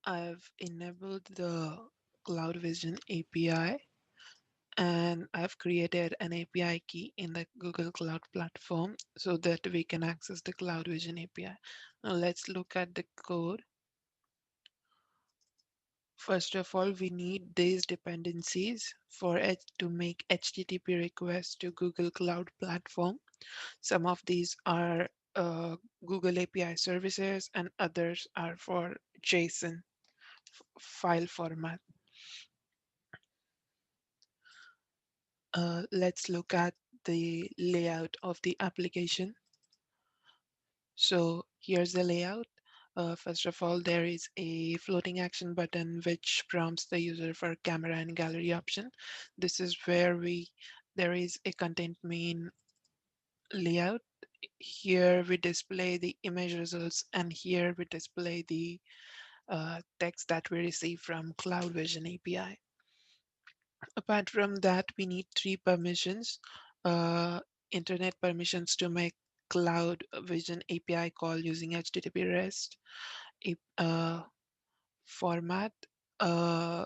I've enabled the Cloud Vision API and I've created an API key in the Google Cloud Platform so that we can access the Cloud Vision API. Now let's look at the code. First of all, we need these dependencies for it to make HTTP requests to Google Cloud Platform. Some of these are Google API services and others are for JSON file format. Let's look at the layout of the application. So here's the layout. First of all, there is a floating action button which prompts the user for camera and gallery option. This is where there is a content main layout. Here we display the image results and here we display the text that we receive from Cloud Vision API. Apart from that, we need three permissions. Uh, Internet permissions to make Cloud Vision API call using HTTP REST format. Uh,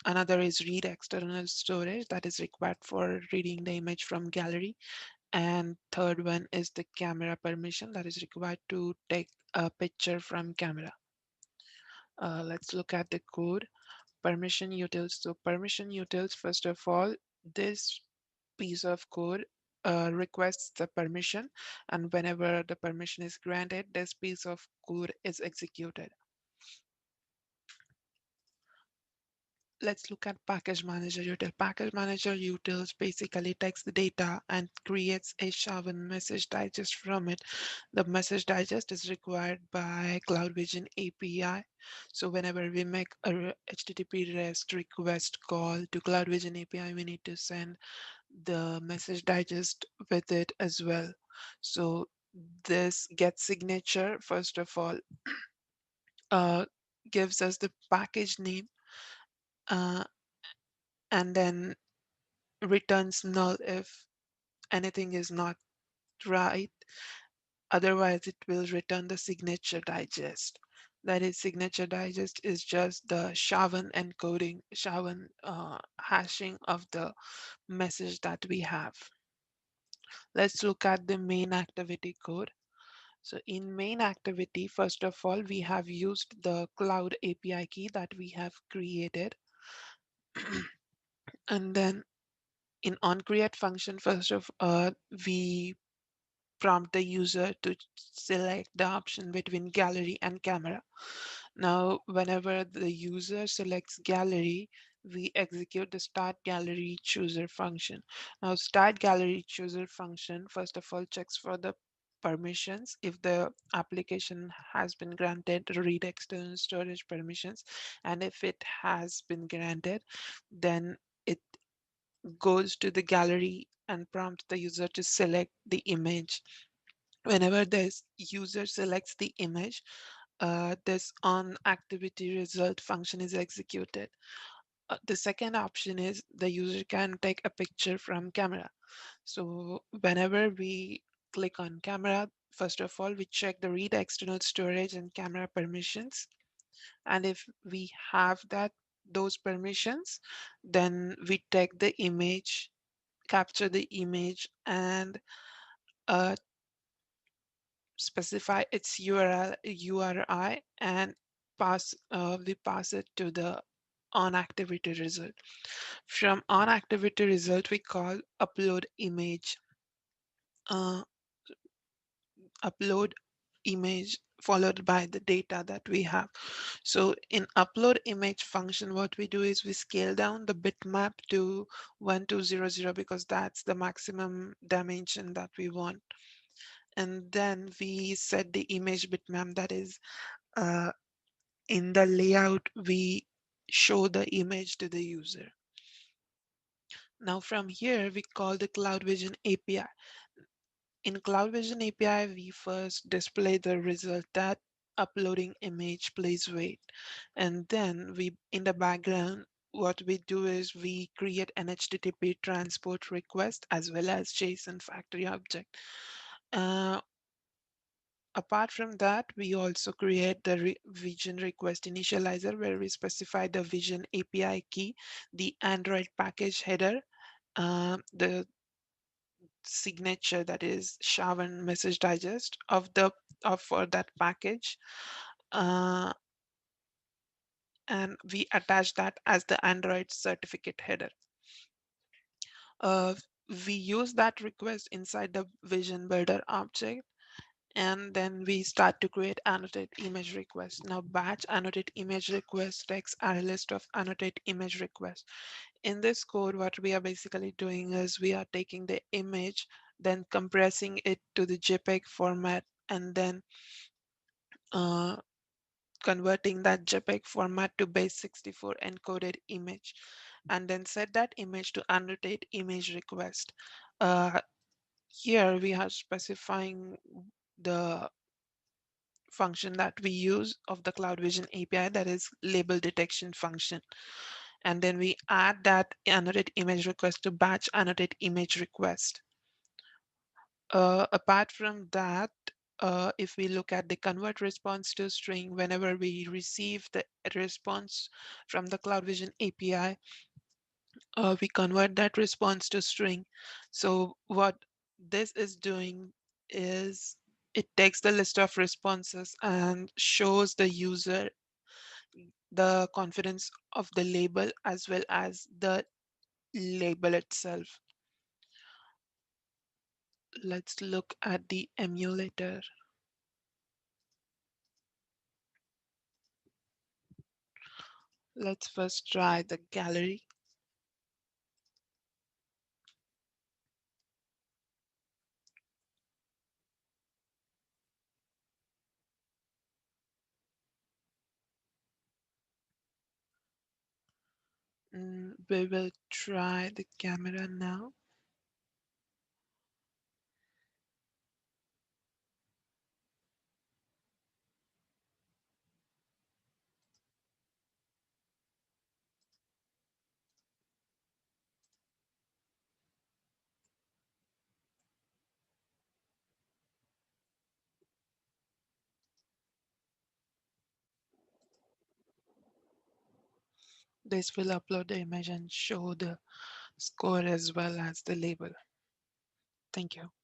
Another is read external storage that is required for reading the image from gallery. And third one is the camera permission that is required to take a picture from camera. Let's look at the code. Permission utils. So permission utils, first of all, this piece of code requests the permission, and whenever the permission is granted, this piece of code is executed. Let's look at package manager util. Package manager utils basically takes the data and creates a SHA-1 message digest from it. The message digest is required by Cloud Vision API. So whenever we make a HTTP REST request call to Cloud Vision API, we need to send the message digest with it as well. So this get signature, first of all, uh, gives us the package name, uh, and then returns null if anything is not right. Otherwise, it will return the signature digest. That is, signature digest is just the SHA-1 encoding, SHA-1 hashing of the message that we have. Let's look at the main activity code. So in main activity, first of all, we have used the cloud API key that we have created. And then in onCreate function, first of all, we prompt the user to select the option between gallery and camera. Now, whenever the user selects gallery, we execute the start gallery chooser function. Now, start gallery chooser function, first of all, checks for the permissions. If the application has been granted read external storage permissions, and if it has been granted, then it goes to the gallery and prompts the user to select the image. Whenever this user selects the image, this on activity result function is executed. The second option is the user can take a picture from camera. So whenever we click on camera, first of all, we check the read external storage and camera permissions. And if we have those permissions, then we take the image, capture the image, and uh, specify its URI, and we pass it to the on activity result. From on activity result, we call upload image, uh, upload image followed by the data that we have. So in upload image function, what we do is we scale down the bitmap to 1200 because that's the maximum dimension that we want. And then we set the image bitmap, that is, uh, in the layout, we show the image to the user. Now from here, we call the Cloud Vision API. In Cloud Vision API, we first display the result that uploading image, please wait. And then in the background, what we do is we create an HTTP transport request as well as JSON factory object. Uh, Apart from that, we also create the vision request initializer where we specify the vision API key, the Android package header, the signature, that is SHA-1 message digest of for that package, uh, and we attach that as the Android certificate header. Uh, we use that request inside the vision builder object, and then we start to create annotate image requests. Now batch annotate image request takes a list of annotate image requests. In this code, what we are basically doing is we are taking the image, then compressing it to the JPEG format, and then uh, converting that JPEG format to base64 encoded image, and then set that image to annotate image request. Uh, Here we are specifying the function that we use of the Cloud Vision API, that is label detection function. And then we add that annotate image request to batch annotate image request. Apart from that, if we look at the convert response to string, whenever we receive the response from the Cloud Vision API, we convert that response to string. So what this is doing is it takes the list of responses and shows the user the confidence of the label as well as the label itself. Let's look at the emulator. Let's first try the gallery. We will try the camera now. This will upload the image and show the score as well as the label. Thank you.